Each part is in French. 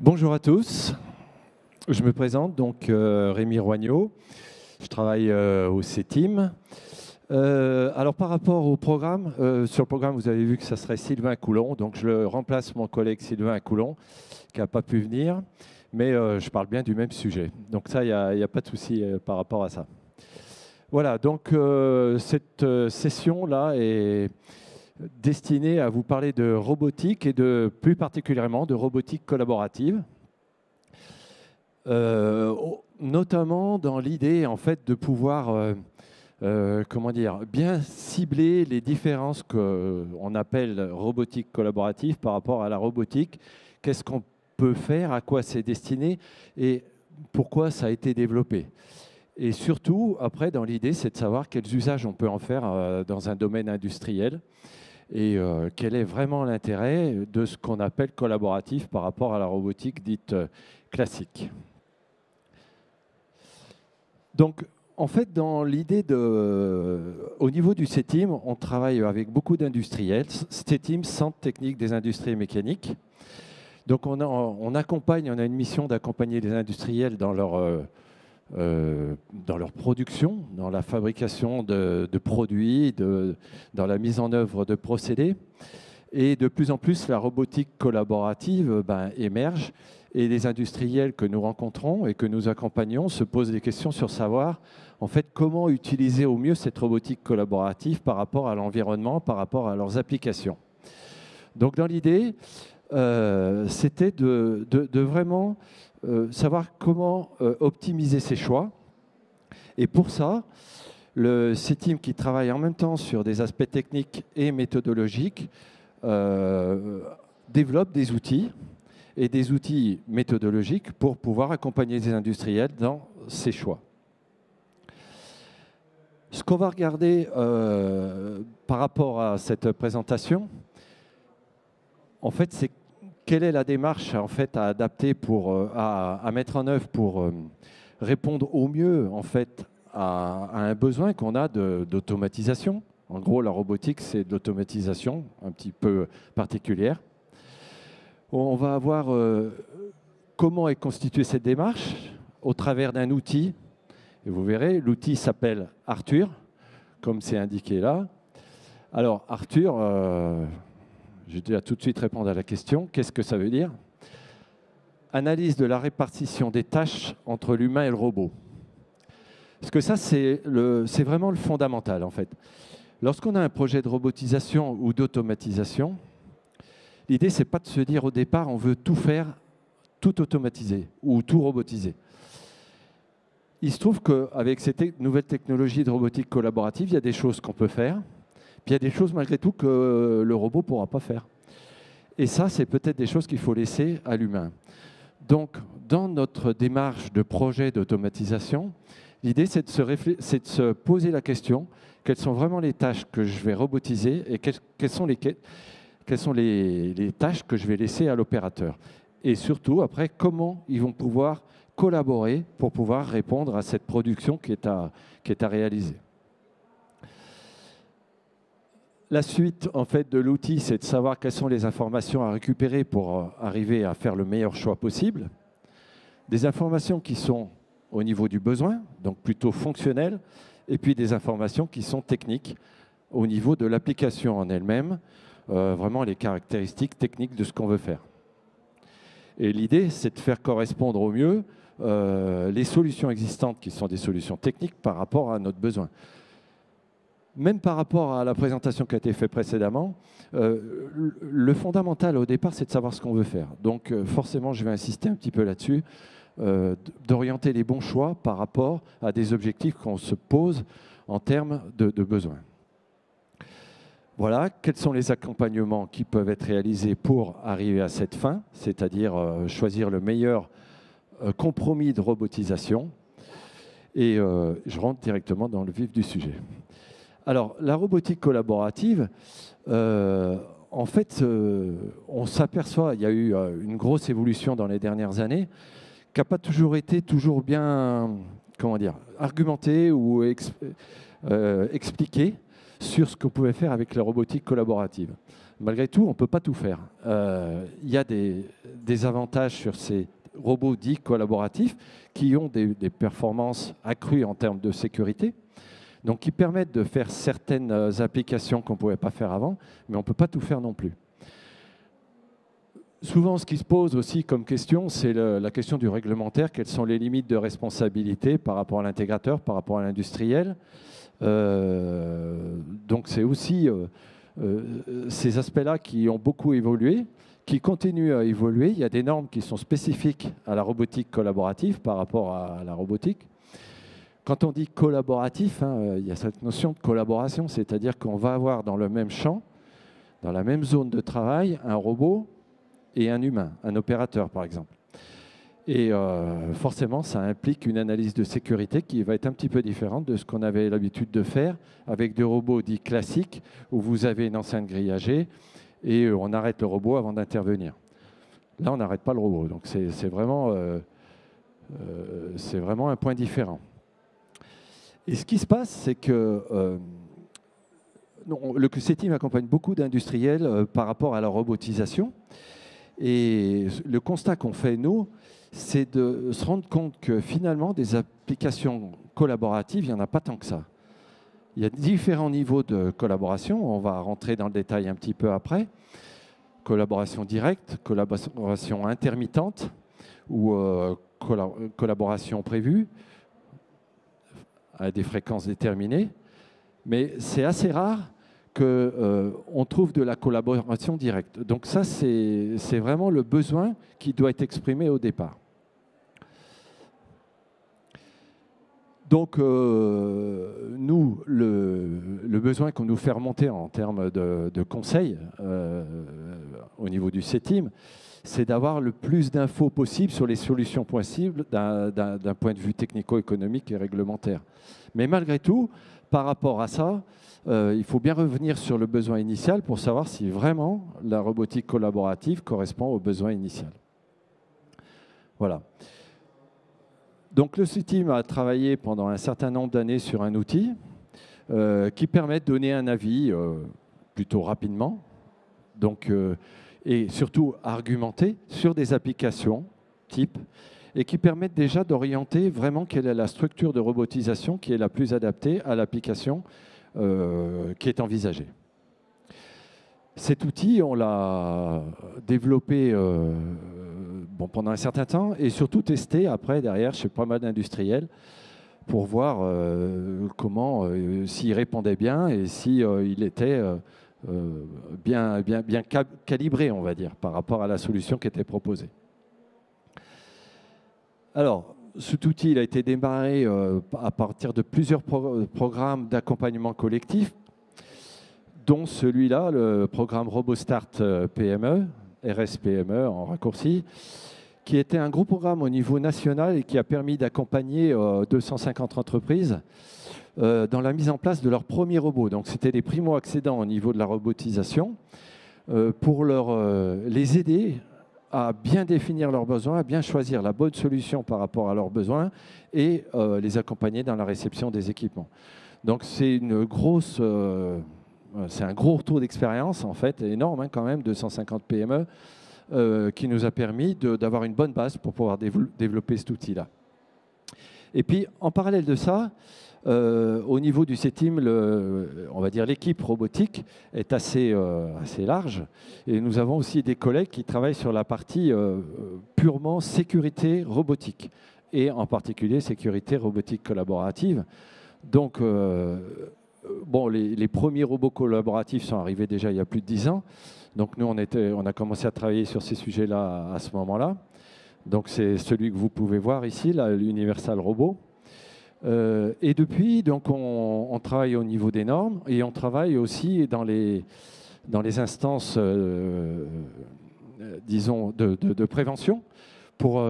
Bonjour à tous, je me présente, donc Rémi Roignot, je travaille au CETIM. Alors par rapport au programme, sur le programme vous avez vu que ça serait Sylvain Coulon, donc je remplace mon collègue Sylvain Coulon qui n'a pas pu venir, mais je parle bien du même sujet, donc ça il n'y a pas de souci par rapport à ça. Voilà, donc cette session-là est destinée à vous parler de robotique et plus particulièrement de robotique collaborative. Notamment dans l'idée en fait de pouvoir bien cibler les différences qu'on appelle robotique collaborative par rapport à la robotique. Qu'est-ce qu'on peut faire, à quoi c'est destiné et pourquoi ça a été développé. Et surtout, après, dans l'idée, c'est de savoir quels usages on peut en faire dans un domaine industriel et quel est vraiment l'intérêt de ce qu'on appelle collaboratif par rapport à la robotique dite classique. Donc, en fait, dans l'idée au niveau du CETIM, on travaille avec beaucoup d'industriels. CETIM, Centre technique des industries mécaniques. Donc, on accompagne, on a une mission d'accompagner les industriels dans leur production, dans la fabrication de produits, dans la mise en œuvre de procédés. Et de plus en plus, la robotique collaborative émerge. Et les industriels que nous rencontrons et que nous accompagnons se posent des questions sur savoir en fait, comment utiliser au mieux cette robotique collaborative par rapport à l'environnement, par rapport à leurs applications. Donc dans l'idée, c'était de vraiment savoir comment optimiser ces choix. Et pour ça, le CETIM qui travaille en même temps sur des aspects techniques et méthodologiques développe des outils et des outils méthodologiques pour pouvoir accompagner les industriels dans ces choix. Ce qu'on va regarder par rapport à cette présentation, en fait, c'est quelle est la démarche en fait, à adapter, à mettre en œuvre pour répondre au mieux en fait, à un besoin qu'on a d'automatisation. En gros, la robotique, c'est de l'automatisation un petit peu particulière. On va voir comment est constituée cette démarche au travers d'un outil. Et vous verrez, l'outil s'appelle Arthur, comme c'est indiqué là. Alors, Arthur, je vais tout de suite répondre à la question. Qu'est-ce que ça veut dire? Analyse de la répartition des tâches entre l'humain et le robot. Parce que ça, c'est vraiment le fondamental, en fait. Lorsqu'on a un projet de robotisation ou d'automatisation, l'idée, ce n'est pas de se dire au départ, on veut tout faire, tout automatiser ou tout robotiser. Il se trouve qu'avec ces nouvelles technologies de robotique collaborative, il y a des choses qu'on peut faire, puis il y a des choses malgré tout que le robot ne pourra pas faire. Et ça, c'est peut-être des choses qu'il faut laisser à l'humain. Donc, dans notre démarche de projet d'automatisation, l'idée, c'est de se poser la question, quelles sont vraiment les tâches que je vais robotiser et quelles sont les tâches que je vais laisser à l'opérateur. Et surtout, après, comment ils vont pouvoir collaborer pour pouvoir répondre à cette production qui est à réaliser. La suite en fait, de l'outil, c'est de savoir quelles sont les informations à récupérer pour arriver à faire le meilleur choix possible. Des informations qui sont au niveau du besoin, donc plutôt fonctionnelles, et puis des informations qui sont techniques au niveau de l'application en elle-même, vraiment les caractéristiques techniques de ce qu'on veut faire. Et l'idée, c'est de faire correspondre au mieux les solutions existantes qui sont des solutions techniques par rapport à notre besoin. Même par rapport à la présentation qui a été faite précédemment, le fondamental au départ, c'est de savoir ce qu'on veut faire. Donc forcément, je vais insister un petit peu là-dessus, d'orienter les bons choix par rapport à des objectifs qu'on se pose en termes de besoins. Voilà, quels sont les accompagnements qui peuvent être réalisés pour arriver à cette fin, c'est-à-dire choisir le meilleur compromis de robotisation. Et je rentre directement dans le vif du sujet. Alors, la robotique collaborative, en fait, on s'aperçoit, il y a eu une grosse évolution dans les dernières années, qui n'a pas toujours été bien, argumentée ou expliquée. sur ce qu'on pouvait faire avec la robotique collaborative. Malgré tout, on ne peut pas tout faire. Il y a des avantages sur ces robots dits collaboratifs qui ont des performances accrues en termes de sécurité, donc qui permettent de faire certaines applications qu'on ne pouvait pas faire avant, mais on ne peut pas tout faire non plus. Souvent, ce qui se pose aussi comme question, c'est la question du réglementaire. Quelles sont les limites de responsabilité par rapport à l'intégrateur, par rapport à l'industriel? Donc c'est aussi ces aspects-là qui ont beaucoup évolué, qui continuent à évoluer. Il y a des normes qui sont spécifiques à la robotique collaborative par rapport à la robotique. Quand on dit collaboratif, il y a cette notion de collaboration, c'est-à-dire qu'on va avoir dans le même champ, dans la même zone de travail, un robot et un humain, un opérateur par exemple. Et forcément, ça implique une analyse de sécurité qui va être un petit peu différente de ce qu'on avait l'habitude de faire avec des robots dits classiques, où vous avez une enceinte grillagée et on arrête le robot avant d'intervenir. Là, on n'arrête pas le robot, donc c'est vraiment un point différent. Et ce qui se passe, c'est que le CETIM accompagne beaucoup d'industriels par rapport à la robotisation. Et le constat qu'on fait, nous, c'est de se rendre compte que finalement, des applications collaboratives, il n'y en a pas tant que ça. Il y a différents niveaux de collaboration. On va rentrer dans le détail un petit peu après. Collaboration directe, collaboration intermittente ou collaboration prévue à des fréquences déterminées. Mais c'est assez rare qu'on trouve de la collaboration directe. Donc ça, c'est vraiment le besoin qui doit être exprimé au départ. Donc, nous, le besoin qu'on nous fait remonter en termes de conseils au niveau du CETIM, c'est d'avoir le plus d'infos possible sur les solutions possibles d'un point de vue technico-économique et réglementaire. Mais malgré tout, par rapport à ça, il faut bien revenir sur le besoin initial pour savoir si vraiment la robotique collaborative correspond au besoin initial. Voilà. Donc le CETIM a travaillé pendant un certain nombre d'années sur un outil qui permet de donner un avis plutôt rapidement, donc, et surtout argumenté sur des applications type, et qui permettent déjà d'orienter vraiment quelle est la structure de robotisation qui est la plus adaptée à l'application qui est envisagée. Cet outil, on l'a développé pendant un certain temps et surtout testé après, derrière, chez pas mal d'industriels pour voir s'il répondait bien et s'il était bien calibré, on va dire, par rapport à la solution qui était proposée. Alors, cet outil a été démarré à partir de plusieurs programmes d'accompagnement collectif, dont celui-là, le programme RoboStart PME, RSPME en raccourci, qui était un gros programme au niveau national et qui a permis d'accompagner 250 entreprises dans la mise en place de leur premier robot. Donc, c'était des primo-accédants au niveau de la robotisation pour les aider à bien définir leurs besoins, à bien choisir la bonne solution par rapport à leurs besoins et les accompagner dans la réception des équipements. Donc c'est un gros retour d'expérience, en fait, énorme quand même, 250 PME, qui nous a permis d'avoir une bonne base pour pouvoir développer cet outil-là. Et puis, en parallèle de ça, au niveau du CETIM, on va dire l'équipe robotique est assez large. Et nous avons aussi des collègues qui travaillent sur la partie purement sécurité robotique, et en particulier sécurité robotique collaborative. Donc, les premiers robots collaboratifs sont arrivés déjà il y a plus de 10 ans. Donc nous, on a commencé à travailler sur ces sujets-là à ce moment-là. Donc c'est celui que vous pouvez voir ici, l'Universal Robot. Et depuis, donc, on travaille au niveau des normes et on travaille aussi dans les instances, disons, de prévention pour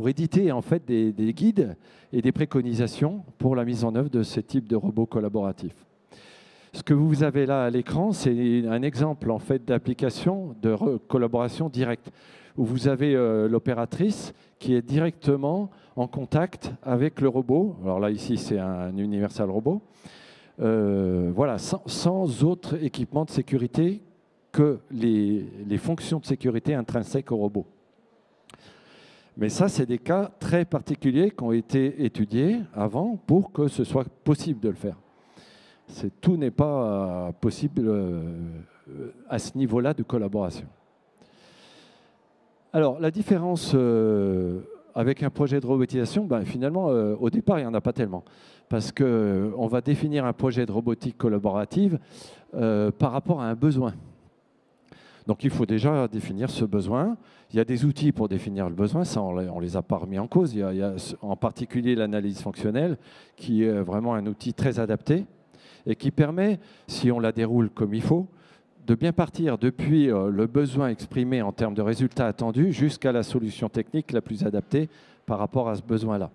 éditer en fait des guides et des préconisations pour la mise en œuvre de ce type de robots collaboratifs. Ce que vous avez là à l'écran, c'est un exemple en fait d'application de collaboration directe, où vous avez l'opératrice qui est directement en contact avec le robot. Alors là, ici, c'est un Universal Robot, voilà, sans autre équipement de sécurité que les fonctions de sécurité intrinsèques au robot. Mais ça, c'est des cas très particuliers qui ont été étudiés avant pour que ce soit possible de le faire. Tout n'est pas possible à ce niveau-là de collaboration. Alors, la différence avec un projet de robotisation, ben, finalement, au départ, il n'y en a pas tellement. Parce qu'on va définir un projet de robotique collaborative par rapport à un besoin. Donc, il faut déjà définir ce besoin. Il y a des outils pour définir le besoin, ça, on ne les a pas remis en cause. Il y a en particulier l'analyse fonctionnelle, qui est vraiment un outil très adapté et qui permet, si on la déroule comme il faut, de bien partir depuis le besoin exprimé en termes de résultats attendus jusqu'à la solution technique la plus adaptée par rapport à ce besoin-là.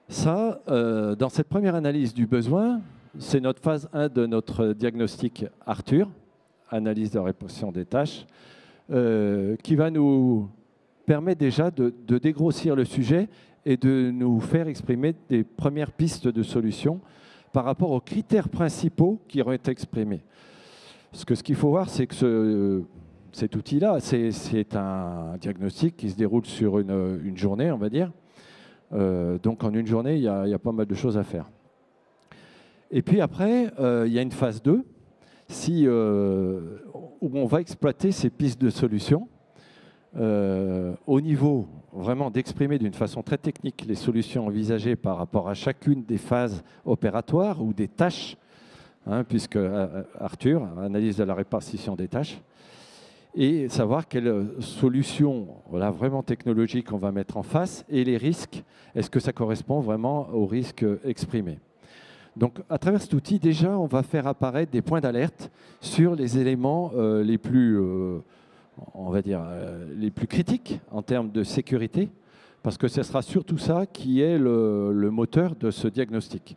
Ça, dans cette première analyse du besoin, c'est notre phase 1 de notre diagnostic Arthur, analyse de répartition des tâches, qui va nous permettre déjà de dégrossir le sujet et de nous faire exprimer des premières pistes de solutions par rapport aux critères principaux qui auraient été exprimés. Parce que ce qu'il faut voir, c'est que cet outil-là, c'est un diagnostic qui se déroule sur une journée, on va dire. Donc en une journée, il y a pas mal de choses à faire. Et puis après, il y a une phase 2, où on va exploiter ces pistes de solutions au niveau vraiment d'exprimer d'une façon très technique les solutions envisagées par rapport à chacune des phases opératoires ou des tâches, puisque Arthur, analyse de la répartition des tâches, et savoir quelle solution vraiment technologique on va mettre en face et les risques, est-ce que ça correspond vraiment aux risques exprimés. Donc, à travers cet outil, déjà, on va faire apparaître des points d'alerte sur les éléments les plus, on va dire, les plus critiques en termes de sécurité, parce que ce sera surtout ça qui est le moteur de ce diagnostic.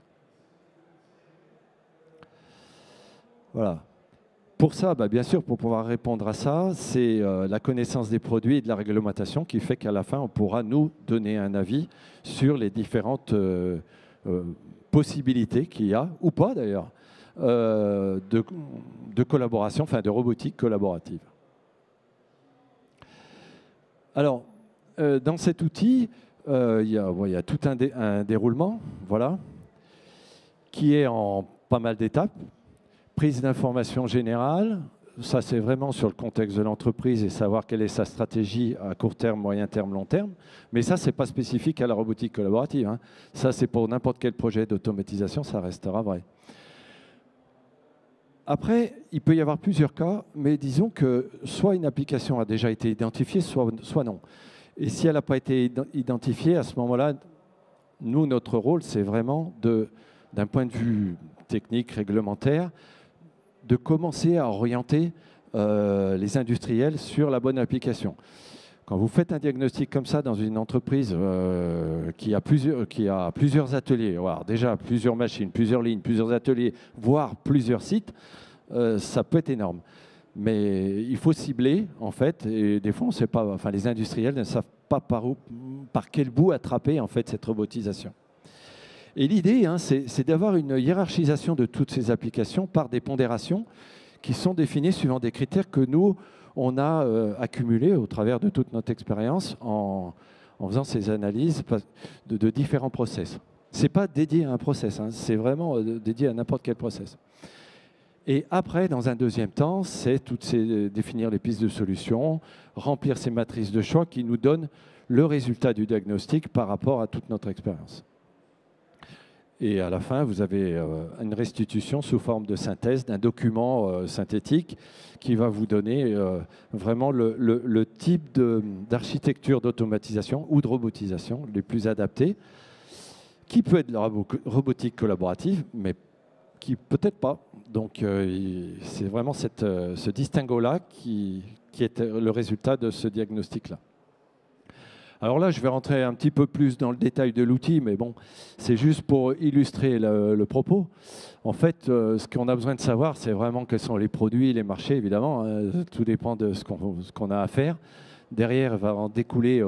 Voilà. Pour ça, bien sûr, pour pouvoir répondre à ça, c'est la connaissance des produits et de la réglementation qui fait qu'à la fin, on pourra nous donner un avis sur les différentes possibilités qu'il y a, ou pas d'ailleurs, de collaboration, enfin de robotique collaborative. Alors, dans cet outil, il y a tout un déroulement, voilà, qui est en pas mal d'étapes. Prise d'information générale, ça c'est vraiment sur le contexte de l'entreprise et savoir quelle est sa stratégie à court terme, moyen terme, long terme. Mais ça, ce n'est pas spécifique à la robotique collaborative, hein. Ça, c'est pour n'importe quel projet d'automatisation, ça restera vrai. Après, il peut y avoir plusieurs cas, mais disons que soit une application a déjà été identifiée, soit non. Et si elle n'a pas été identifiée, à ce moment-là, nous, notre rôle, c'est vraiment, d'un point de vue technique, réglementaire, de commencer à orienter les industriels sur la bonne application. Quand vous faites un diagnostic comme ça dans une entreprise qui a plusieurs ateliers, alors déjà plusieurs machines, plusieurs lignes, plusieurs ateliers, voire plusieurs sites, ça peut être énorme. Mais il faut cibler, en fait, et des fois, on sait pas, enfin, les industriels ne savent pas par quel bout attraper en fait, cette robotisation. Et l'idée, c'est d'avoir une hiérarchisation de toutes ces applications par des pondérations qui sont définies suivant des critères que nous, on a accumulés au travers de toute notre expérience en faisant ces analyses de différents process. Ce n'est pas dédié à un process, c'est vraiment dédié à n'importe quel process. Et après, dans un deuxième temps, c'est définir les pistes de solutions, remplir ces matrices de choix qui nous donnent le résultat du diagnostic par rapport à toute notre expérience. Et à la fin, vous avez une restitution sous forme de synthèse d'un document synthétique qui va vous donner vraiment le type d'architecture d'automatisation ou de robotisation les plus adaptés, qui peut être la robotique collaborative, mais qui peut-être pas. Donc c'est vraiment ce distinguo-là qui est le résultat de ce diagnostic-là. Alors là, je vais rentrer un petit peu plus dans le détail de l'outil, mais bon, c'est juste pour illustrer le propos. En fait, ce qu'on a besoin de savoir, c'est vraiment quels sont les produits, les marchés, évidemment. Tout dépend de ce qu'on a à faire. Derrière va en découler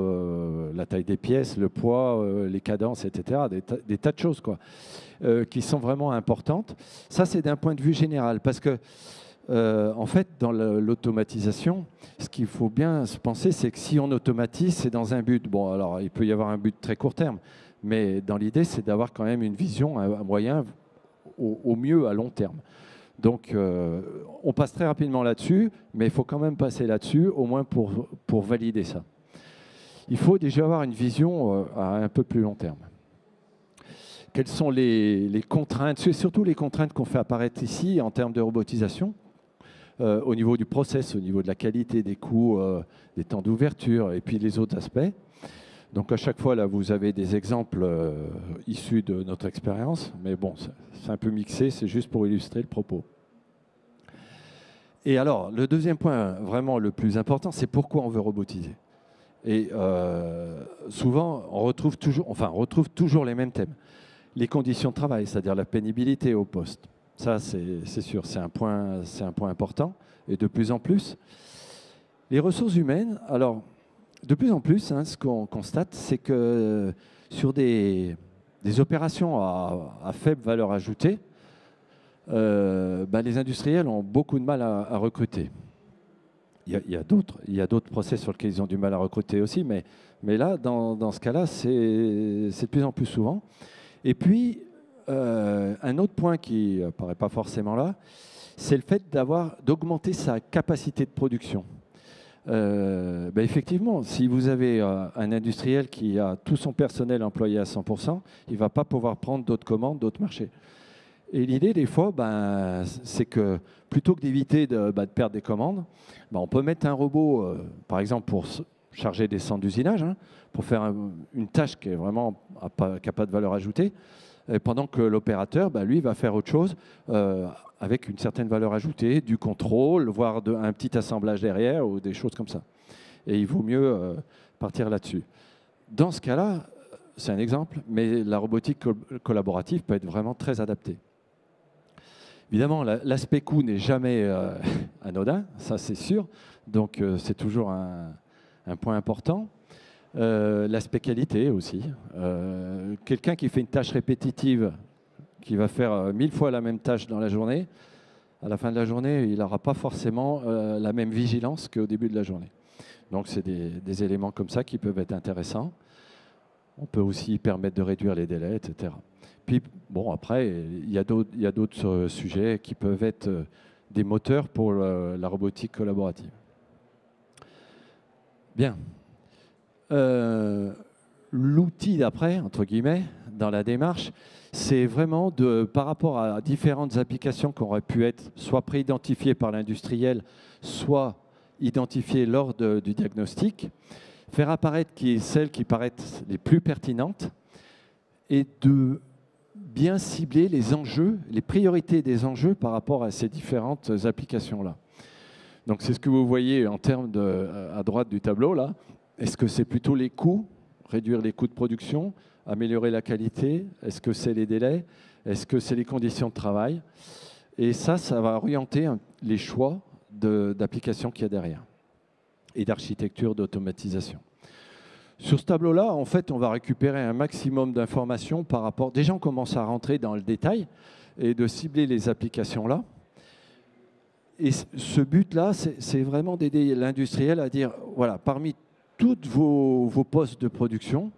la taille des pièces, le poids, les cadences, etc. Des tas de choses quoi, qui sont vraiment importantes. Ça, c'est d'un point de vue général, parce que en fait, dans l'automatisation, ce qu'il faut bien se penser, c'est que si on automatise, c'est dans un but. Bon, alors il peut y avoir un but très court terme, mais dans l'idée, c'est d'avoir quand même une vision, un moyen, au mieux à long terme. Donc, on passe très rapidement là-dessus, mais il faut quand même passer là-dessus, au moins pour valider ça. Il faut déjà avoir une vision à un peu plus long terme. Quelles sont les contraintes, surtout les contraintes qu'on fait apparaître ici en termes de robotisation, au niveau du process, au niveau de la qualité, des coûts, des temps d'ouverture, et puis les autres aspects. Donc à chaque fois, là, vous avez des exemples issus de notre expérience, mais bon, c'est un peu mixé, c'est juste pour illustrer le propos. Et alors, le deuxième point, vraiment le plus important, c'est pourquoi on veut robotiser. Et souvent, on retrouve toujours les mêmes thèmes. Les conditions de travail, c'est-à-dire la pénibilité au poste. Ça, c'est sûr, c'est un point important, et de plus en plus. Les ressources humaines, alors, de plus en plus, ce qu'on constate, c'est que sur des opérations à faible valeur ajoutée, les industriels ont beaucoup de mal à recruter. Il y a d'autres process sur lesquels ils ont du mal à recruter aussi, mais là, dans ce cas-là, c'est de plus en plus souvent. Et puis, un autre point qui n'apparaît pas forcément là, c'est le fait d'augmenter sa capacité de production. Effectivement, si vous avez un industriel qui a tout son personnel employé à 100%, il ne va pas pouvoir prendre d'autres commandes, d'autres marchés. Et l'idée, des fois, c'est que plutôt que d'éviter de perdre des commandes, on peut mettre un robot, par exemple, pour charger des centres d'usinage, pour faire une tâche qui est vraiment qui n'a pas de valeur ajoutée, pendant que l'opérateur, lui, va faire autre chose avec une certaine valeur ajoutée, du contrôle, voire un petit assemblage derrière ou des choses comme ça. Et il vaut mieux partir là-dessus. Dans ce cas-là, c'est un exemple, mais la robotique collaborative peut être vraiment très adaptée. Évidemment, l'aspect coût n'est jamais anodin, ça c'est sûr, donc c'est toujours un point important. L'aspect qualité aussi. Quelqu'un qui fait une tâche répétitive, qui va faire 1000 fois la même tâche dans la journée, à la fin de la journée, il n'aura pas forcément la même vigilance qu'au début de la journée. Donc c'est des éléments comme ça qui peuvent être intéressants. On peut aussi permettre de réduire les délais, etc. Puis, bon, après, il y a d'autres sujets qui peuvent être des moteurs pour la robotique collaborative. Bien. L'outil d'après, entre guillemets, dans la démarche, c'est vraiment par rapport à différentes applications qui auraient pu être soit pré-identifiées par l'industriel, soit identifiées lors du diagnostic, faire apparaître celles qui paraissent les plus pertinentes et de bien cibler les enjeux, les priorités des enjeux par rapport à ces différentes applications-là. Donc c'est ce que vous voyez en termes à droite du tableau là. Est-ce que c'est plutôt les coûts, réduire les coûts de production, améliorer la qualité? Est-ce que c'est les délais? Est-ce que c'est les conditions de travail? Et ça va orienter les choix d'applications qu'il y a derrière et d'architecture d'automatisation. Sur ce tableau-là, en fait, on va récupérer un maximum d'informations par rapport... Déjà, on commence à rentrer dans le détail et de cibler les applications-là. Et ce but-là, c'est vraiment d'aider l'industriel à dire, voilà, parmi tous vos postes de production,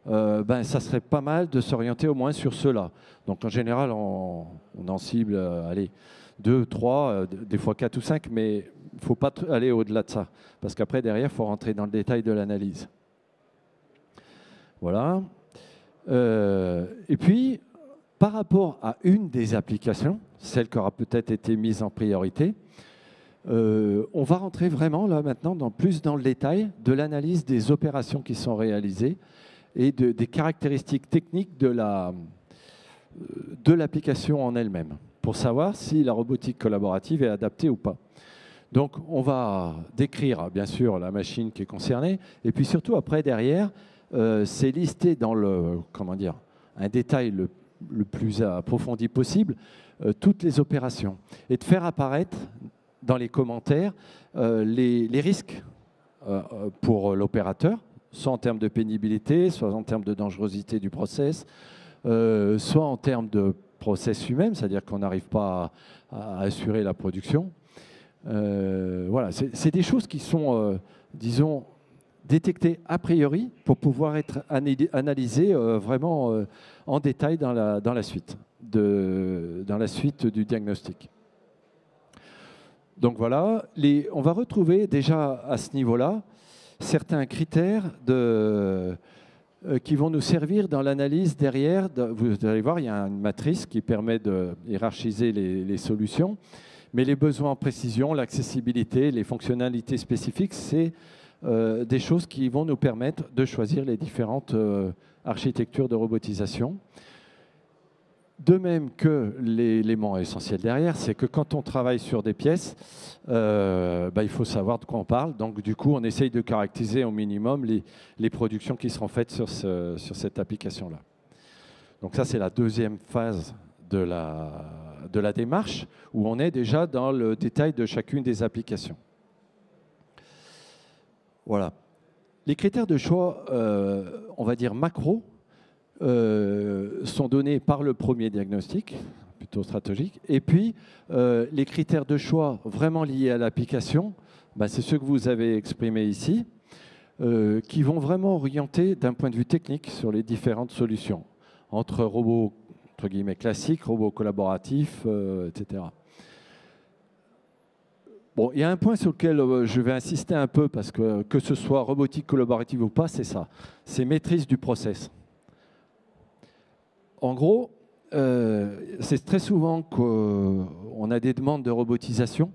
ça serait pas mal de s'orienter au moins sur ceux-là. Donc, en général, on en cible, 2, 3, des fois 4 ou 5, mais il ne faut pas aller au-delà de ça. Parce qu'après, derrière, il faut rentrer dans le détail de l'analyse. Voilà. Et puis, par rapport à une des applications, celle qui aura peut-être été mise en priorité, on va rentrer vraiment là maintenant plus dans le détail de l'analyse des opérations qui sont réalisées et des caractéristiques techniques de l'application en elle-même, pour savoir si la robotique collaborative est adaptée ou pas. Donc, on va décrire, bien sûr, la machine qui est concernée, et puis surtout, après, derrière, c'est listé dans un détail le plus approfondi possible, toutes les opérations, et de faire apparaître dans les commentaires les risques pour l'opérateur, soit en termes de pénibilité, soit en termes de dangerosité du process, soit en termes de process lui-même, c'est-à-dire qu'on n'arrive pas à assurer la production. Voilà, c'est des choses qui sont, disons, détectées a priori pour pouvoir être analysées vraiment en détail dans la suite du diagnostic. Donc voilà, on va retrouver déjà à ce niveau-là certains critères qui vont nous servir dans l'analyse derrière. Vous allez voir, il y a une matrice qui permet de hiérarchiser les solutions. Mais les besoins en précision, l'accessibilité, les fonctionnalités spécifiques, c'est des choses qui vont nous permettre de choisir les différentes architectures de robotisation. De même que l'élément essentiel derrière, c'est que quand on travaille sur des pièces, il faut savoir de quoi on parle. Donc du coup, on essaye de caractériser au minimum les productions qui seront faites sur cette application-là. Donc ça, c'est la deuxième phase de la démarche, où on est déjà dans le détail de chacune des applications. Voilà. Les critères de choix, on va dire macro, sont donnés par le premier diagnostic, plutôt stratégique. Et puis, les critères de choix vraiment liés à l'application, c'est ceux que vous avez exprimés ici, qui vont vraiment orienter d'un point de vue technique sur les différentes solutions, entre robots entre guillemets classiques, robots collaboratifs, etc. Bon, il y a un point sur lequel je vais insister un peu, parce que ce soit robotique collaborative ou pas, c'est ça. C'est maîtrise du process. En gros, c'est très souvent qu'on a des demandes de robotisation,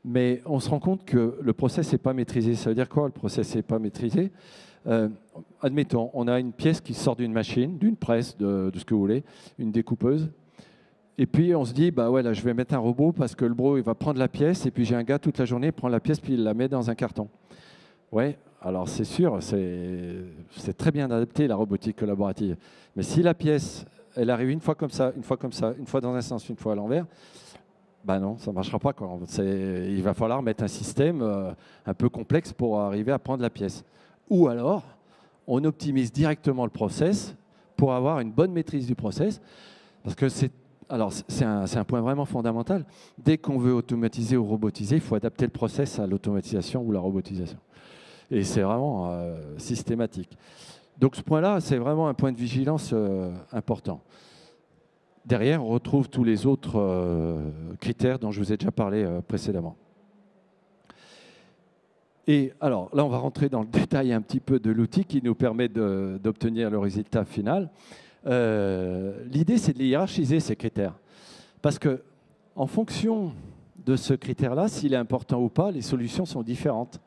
mais on se rend compte que le process n'est pas maîtrisé. Ça veut dire quoi, le process n'est pas maîtrisé? Admettons, on a une pièce qui sort d'une machine, d'une presse, de ce que vous voulez, une découpeuse. Et puis on se dit, ouais, là, je vais mettre un robot parce que le robot il va prendre la pièce, et puis j'ai un gars toute la journée, il prend la pièce, puis il la met dans un carton. Ouais, alors c'est sûr, c'est très bien adapté la robotique collaborative. Mais si la pièce, elle arrive une fois comme ça, une fois comme ça, une fois dans un sens, une fois à l'envers, non, ça ne marchera pas, quoi. Il va falloir mettre un système un peu complexe pour arriver à prendre la pièce. Ou alors, on optimise directement le process pour avoir une bonne maîtrise du process, parce que c'est un point vraiment fondamental. Dès qu'on veut automatiser ou robotiser, il faut adapter le process à l'automatisation ou la robotisation. Et c'est vraiment systématique. Donc ce point-là, c'est vraiment un point de vigilance important. Derrière, on retrouve tous les autres critères dont je vous ai déjà parlé précédemment. Et alors, là, on va rentrer dans le détail un petit peu de l'outil qui nous permet d'obtenir le résultat final. L'idée, c'est de les hiérarchiser, ces critères. Parce que, en fonction de ce critère-là, s'il est important ou pas, les solutions sont différentes.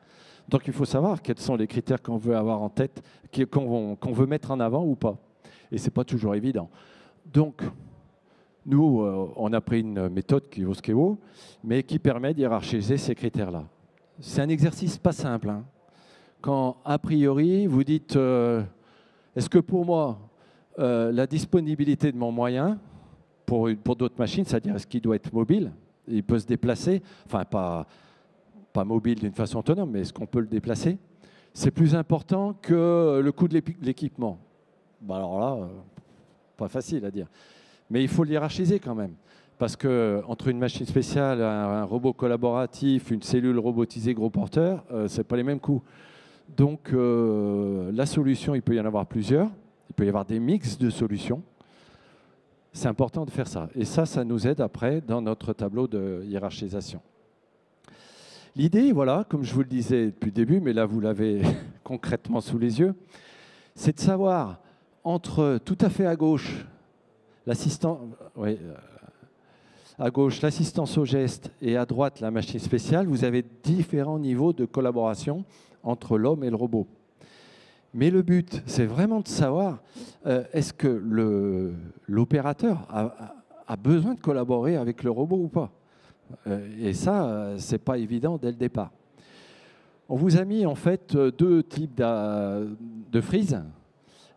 Donc, il faut savoir quels sont les critères qu'on veut avoir en tête, qu'on veut mettre en avant ou pas. Et ce n'est pas toujours évident. Donc, nous, on a pris une méthode qui vaut ce qu'elle vaut, mais qui permet de hiérarchiser ces critères-là. C'est un exercice pas simple. Hein. Quand, a priori, vous dites est-ce que pour moi, la disponibilité de mon moyen, pour d'autres machines, c'est-à-dire est-ce qu'il doit être mobile, il peut se déplacer, enfin pas mobile d'une façon autonome, mais est-ce qu'on peut le déplacer? C'est plus important que le coût de l'équipement. Alors là, pas facile à dire. Mais il faut le hiérarchiser quand même. Parce qu'entre une machine spéciale, un robot collaboratif, une cellule robotisée gros porteur, ce n'est pas les mêmes coûts. Donc la solution, il peut y en avoir plusieurs. Il peut y avoir des mix de solutions. C'est important de faire ça. Et ça nous aide après dans notre tableau de hiérarchisation. L'idée, voilà, comme je vous le disais depuis le début, mais là vous l'avez concrètement sous les yeux, c'est de savoir entre tout à fait à gauche, à gauche, l'assistance au geste, et à droite, la machine spéciale, vous avez différents niveaux de collaboration entre l'homme et le robot. Mais le but, c'est vraiment de savoir est-ce que l'opérateur a besoin de collaborer avec le robot ou pas. Et ça, c'est pas évident dès le départ. On vous a mis en fait deux types de frises.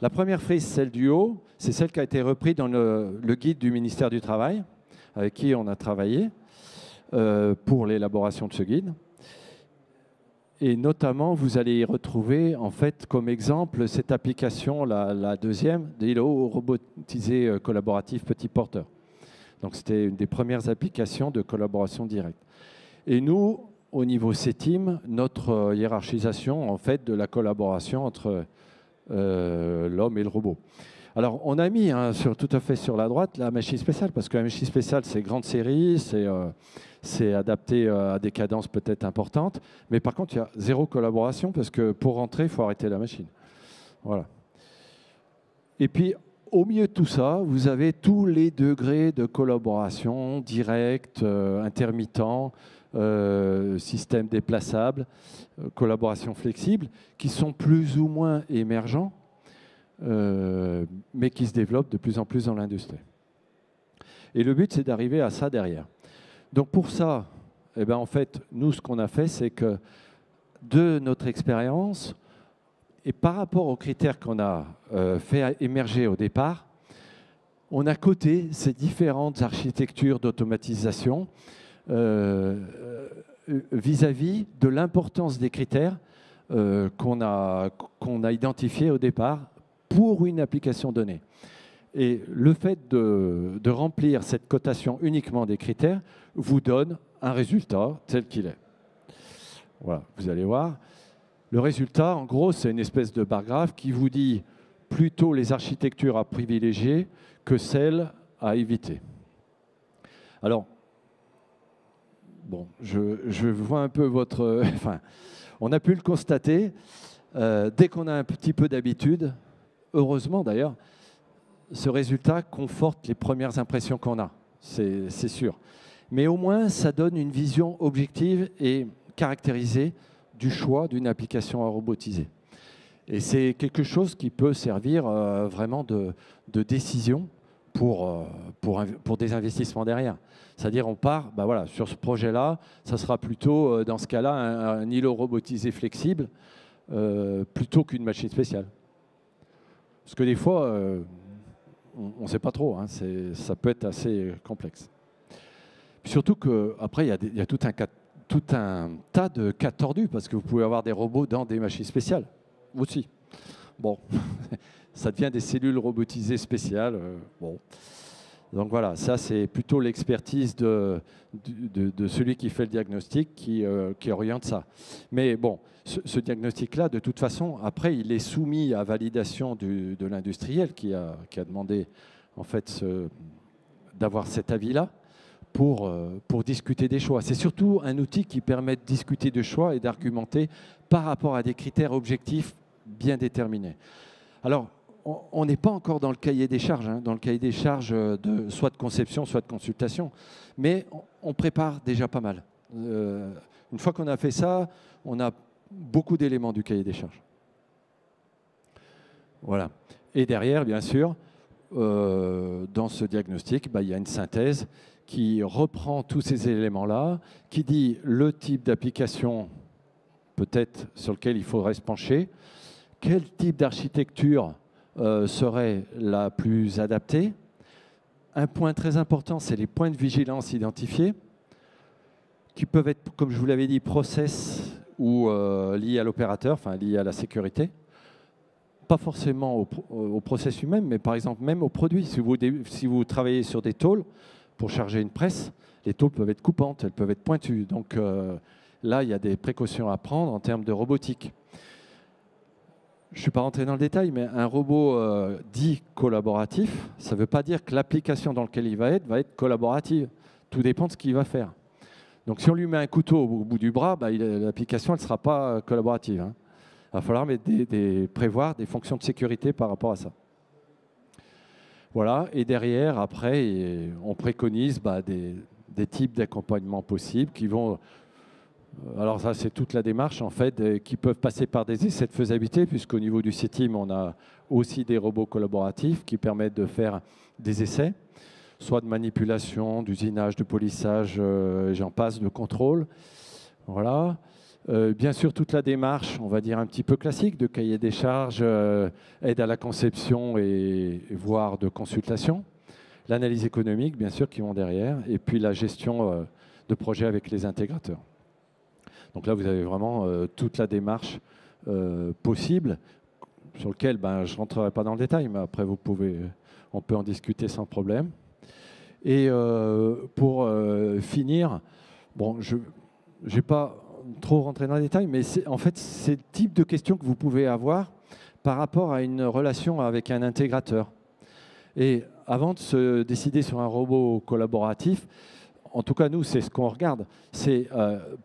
La première frise, celle du haut, c'est celle qui a été reprise dans le guide du ministère du Travail, avec qui on a travaillé pour l'élaboration de ce guide. Et notamment, vous allez y retrouver, en fait, comme exemple, cette application, la deuxième, d'îlot robotisé collaboratif petit porteur. Donc, c'était une des premières applications de collaboration directe. Et nous, au niveau CETIM, notre hiérarchisation, en fait, de la collaboration entre l'homme et le robot. Alors, on a mis tout à fait sur la droite la machine spéciale, parce que la machine spéciale, c'est grande série, c'est adapté à des cadences peut-être importantes, mais par contre, il y a zéro collaboration, parce que pour rentrer, il faut arrêter la machine. Voilà. Et puis, au milieu de tout ça, vous avez tous les degrés de collaboration, direct, intermittent, système déplaçable, collaboration flexible, qui sont plus ou moins émergents, mais qui se développent de plus en plus dans l'industrie. Et le but, c'est d'arriver à ça derrière. Donc pour ça, eh ben, en fait, nous, ce qu'on a fait, c'est que de notre expérience, et par rapport aux critères qu'on a fait émerger au départ, on a coté ces différentes architectures d'automatisation vis-à-vis de l'importance des critères qu'on a identifiés au départ pour une application donnée. Et le fait de remplir cette cotation uniquement des critères vous donne un résultat tel qu'il est. Voilà, vous allez voir. Le résultat, en gros, c'est une espèce de bar graphe qui vous dit plutôt les architectures à privilégier que celles à éviter. Alors, bon, je vois un peu votre... Enfin, on a pu le constater. Dès qu'on a un petit peu d'habitude, heureusement d'ailleurs, ce résultat conforte les premières impressions qu'on a, c'est sûr. Mais au moins, ça donne une vision objective et caractérisée du choix d'une application à robotiser. Et c'est quelque chose qui peut servir vraiment de décision pour des investissements derrière. C'est-à-dire on part, ben voilà, sur ce projet-là, ça sera plutôt, dans ce cas-là, un îlot robotisé flexible plutôt qu'une machine spéciale. Parce que des fois, on ne sait pas trop, hein, ça peut être assez complexe. Puis surtout qu'après, il y a tout un tas de cas tordus, parce que vous pouvez avoir des robots dans des machines spéciales aussi. Bon, ça devient des cellules robotisées spéciales. Bon. Donc voilà, ça c'est plutôt l'expertise de celui qui fait le diagnostic qui oriente ça. Mais bon, ce diagnostic-là, de toute façon, après, il est soumis à validation de l'industriel qui a demandé en fait d'avoir cet avis-là pour discuter des choix. C'est surtout un outil qui permet de discuter de choix et d'argumenter par rapport à des critères objectifs bien déterminés. Alors, on n'est pas encore dans le cahier des charges, hein, dans le cahier des charges soit de conception, soit de consultation, mais on prépare déjà pas mal. Une fois qu'on a fait ça, on a beaucoup d'éléments du cahier des charges. Voilà. Et derrière, bien sûr, dans ce diagnostic, il y a une synthèse qui reprend tous ces éléments-là, qui dit le type d'application peut-être sur lequel il faudrait se pencher, quel type d'architecture serait la plus adaptée. Un point très important, c'est les points de vigilance identifiés, qui peuvent être, comme je vous l'avais dit, process ou liés à l'opérateur, enfin liés à la sécurité. Pas forcément au process lui-même, mais par exemple même au produit. Si vous travaillez sur des tôles, pour charger une presse, les tôles peuvent être coupantes, elles peuvent être pointues. Donc là, il y a des précautions à prendre en termes de robotique. Je ne suis pas rentré dans le détail, mais un robot dit collaboratif, ça ne veut pas dire que l'application dans laquelle il va être collaborative. Tout dépend de ce qu'il va faire. Donc si on lui met un couteau au bout du bras, l'application ne sera pas collaborative, hein. Il va falloir prévoir des fonctions de sécurité par rapport à ça. Voilà, et derrière, après, on préconise des types d'accompagnement possibles qui vont... Alors ça, c'est toute la démarche, en fait, qui peuvent passer par des essais de faisabilité, puisqu'au niveau du CETIM, on a aussi des robots collaboratifs qui permettent de faire des essais, soit de manipulation, d'usinage, de polissage, j'en passe, de contrôle. Voilà. Bien sûr, toute la démarche, on va dire un petit peu classique, de cahier des charges, aide à la conception et voire de consultation. L'analyse économique, bien sûr, qui vont derrière, et puis la gestion de projet avec les intégrateurs. Donc là, vous avez vraiment toute la démarche possible, sur lequel je ne rentrerai pas dans le détail, mais après, on peut en discuter sans problème. Et pour finir, bon, je ne vais pas trop rentrer dans les détails, mais en fait, c'est le type de questions que vous pouvez avoir par rapport à une relation avec un intégrateur. Et avant de se décider sur un robot collaboratif, en tout cas, nous, c'est ce qu'on regarde. C'est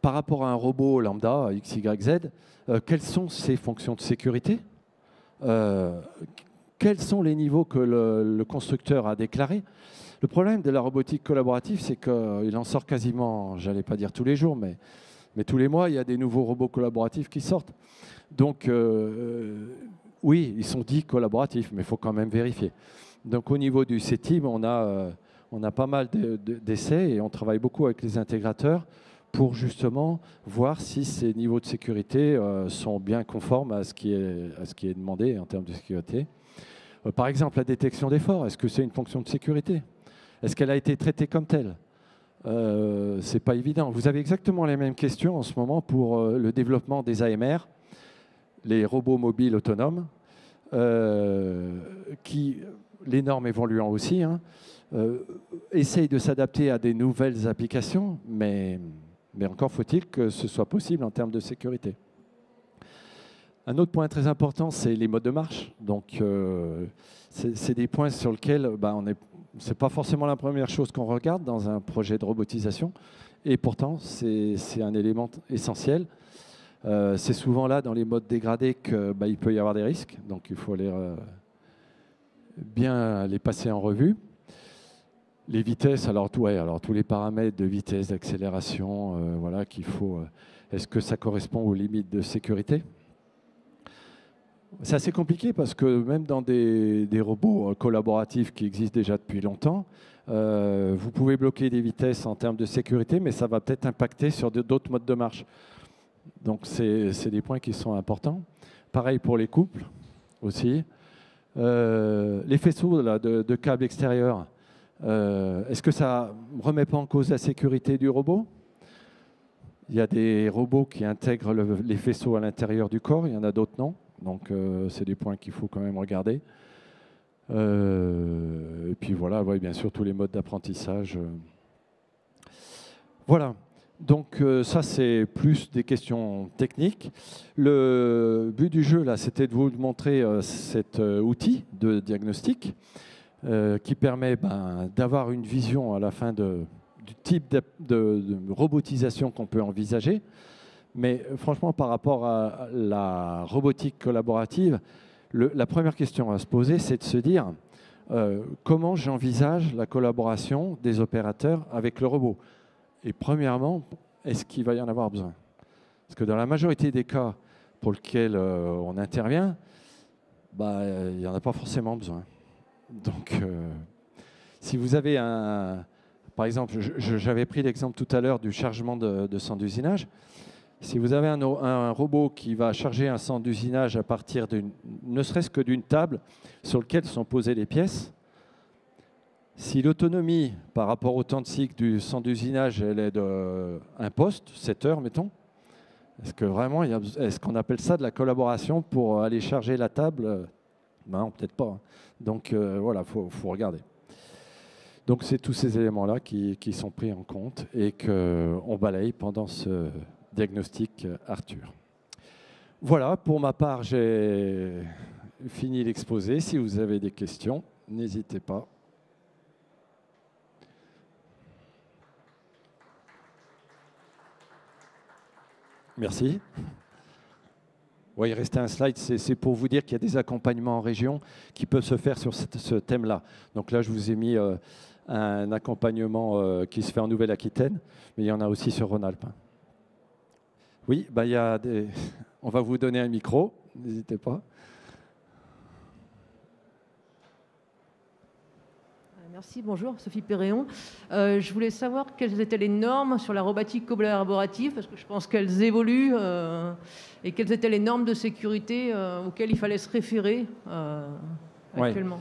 par rapport à un robot lambda, X, Y, Z, quelles sont ses fonctions de sécurité, quels sont les niveaux que le constructeur a déclarés. Le problème de la robotique collaborative, c'est qu'il en sort quasiment, j'allais pas dire tous les jours, mais tous les mois, il y a des nouveaux robots collaboratifs qui sortent. Donc, oui, ils sont dits collaboratifs, mais il faut quand même vérifier. Donc, au niveau du CETIM, on a pas mal d'essais et on travaille beaucoup avec les intégrateurs pour justement voir si ces niveaux de sécurité sont bien conformes à ce qui est demandé en termes de sécurité. Par exemple, la détection d'effort, est-ce que c'est une fonction de sécurité? Est-ce qu'elle a été traitée comme telle? Ce n'est pas évident. Vous avez exactement les mêmes questions en ce moment pour le développement des AMR, les robots mobiles autonomes, qui, les normes évoluant aussi, essayent de s'adapter à des nouvelles applications, mais encore faut-il que ce soit possible en termes de sécurité. Un autre point très important, c'est les modes de marche. Donc, c'est des points sur lesquels ce n'est pas forcément la première chose qu'on regarde dans un projet de robotisation, et pourtant, c'est un élément essentiel. C'est souvent là, dans les modes dégradés, qu'il peut y avoir des risques, donc il faut bien les passer en revue. Les vitesses, alors tous les paramètres de vitesse, d'accélération, voilà, qu'il faut. Est-ce que ça correspond aux limites de sécurité? C'est assez compliqué parce que même dans des robots collaboratifs qui existent déjà depuis longtemps, vous pouvez bloquer des vitesses en termes de sécurité, mais ça va peut-être impacter sur d'autres modes de marche. Donc c'est des points qui sont importants. Pareil pour les couples aussi. Les faisceaux là, de câbles extérieurs, est-ce que ça ne remet pas en cause la sécurité du robot? Il y a des robots qui intègrent les faisceaux à l'intérieur du corps, il y en a d'autres non. Donc, c'est des points qu'il faut quand même regarder. Et puis voilà, ouais, bien sûr, tous les modes d'apprentissage. Voilà. Donc, ça, c'est plus des questions techniques. Le but du jeu, là, c'était de vous montrer cet outil de diagnostic qui permet d'avoir une vision à la fin du type de robotisation qu'on peut envisager. Mais franchement, par rapport à la robotique collaborative, la première question à se poser, c'est de se dire comment j'envisage la collaboration des opérateurs avec le robot. Et premièrement, est-ce qu'il va y en avoir besoin? Parce que dans la majorité des cas pour lesquels on intervient, il n'y en a pas forcément besoin. Donc, si vous avez par exemple, j'avais pris l'exemple tout à l'heure du chargement de centre d'usinage. Si vous avez un robot qui va charger un centre d'usinage à partir ne serait-ce que d'une table sur laquelle sont posées les pièces, si l'autonomie par rapport au temps de cycle du centre d'usinage elle est d'un poste, 7 heures mettons, est-ce que vraiment est-ce qu'on appelle ça de la collaboration pour aller charger la table? Non, peut-être pas. Donc voilà, faut regarder. Donc c'est tous ces éléments-là qui sont pris en compte et qu'on balaye pendant ce diagnostic Arthur. Voilà, pour ma part, j'ai fini l'exposé. Si vous avez des questions, n'hésitez pas. Merci. Oui, il restait un slide, c'est pour vous dire qu'il y a des accompagnements en région qui peuvent se faire sur ce thème-là. Donc là, je vous ai mis un accompagnement qui se fait en Nouvelle-Aquitaine, mais il y en a aussi sur Rhône-Alpes. Oui, on va vous donner un micro, n'hésitez pas. Merci, bonjour, Sophie Perréon. Je voulais savoir quelles étaient les normes sur la robotique collaborative, parce que je pense qu'elles évoluent, et quelles étaient les normes de sécurité auxquelles il fallait se référer actuellement,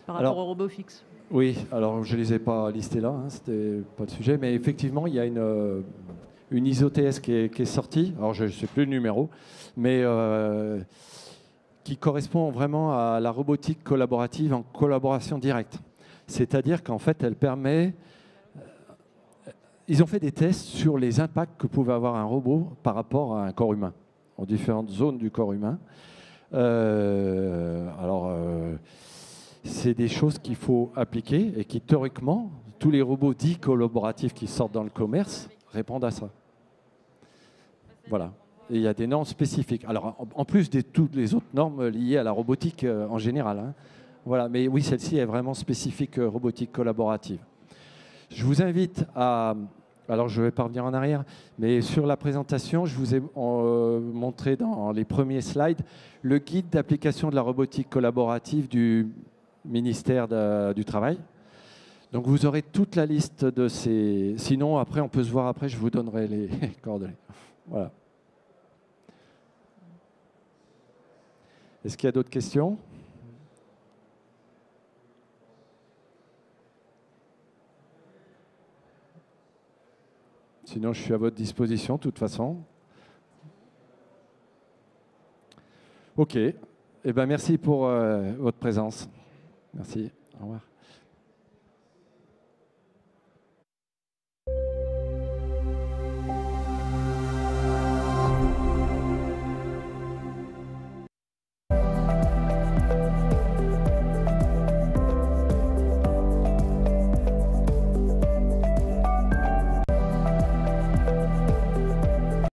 par rapport aux robots fixes. Oui, alors je ne les ai pas listés là, c'était pas le sujet, mais effectivement, il y a une une ISO TS qui est sortie, alors je ne sais plus le numéro, mais qui correspond vraiment à la robotique collaborative en collaboration directe. C'est-à-dire qu'en fait, elle permet... Ils ont fait des tests sur les impacts que pouvait avoir un robot par rapport à un corps humain, en différentes zones du corps humain. C'est des choses qu'il faut appliquer et qui, théoriquement, tous les robots dits collaboratifs qui sortent dans le commerce répondent à ça. Voilà. Et il y a des normes spécifiques. Alors, en plus de toutes les autres normes liées à la robotique en général. Hein. Voilà. Mais oui, celle-ci est vraiment spécifique robotique collaborative. Je vous invite à... Alors, je ne vais pas revenir en arrière, mais sur la présentation, je vous ai montré dans les premiers slides le guide d'application de la robotique collaborative du ministère du Travail. Donc, vous aurez toute la liste de ces... Sinon, après, on peut se voir après, je vous donnerai les coordonnées. Voilà. Est-ce qu'il y a d'autres questions ? Sinon, je suis à votre disposition, de toute façon. OK. Eh ben, merci pour votre présence. Merci. Au revoir.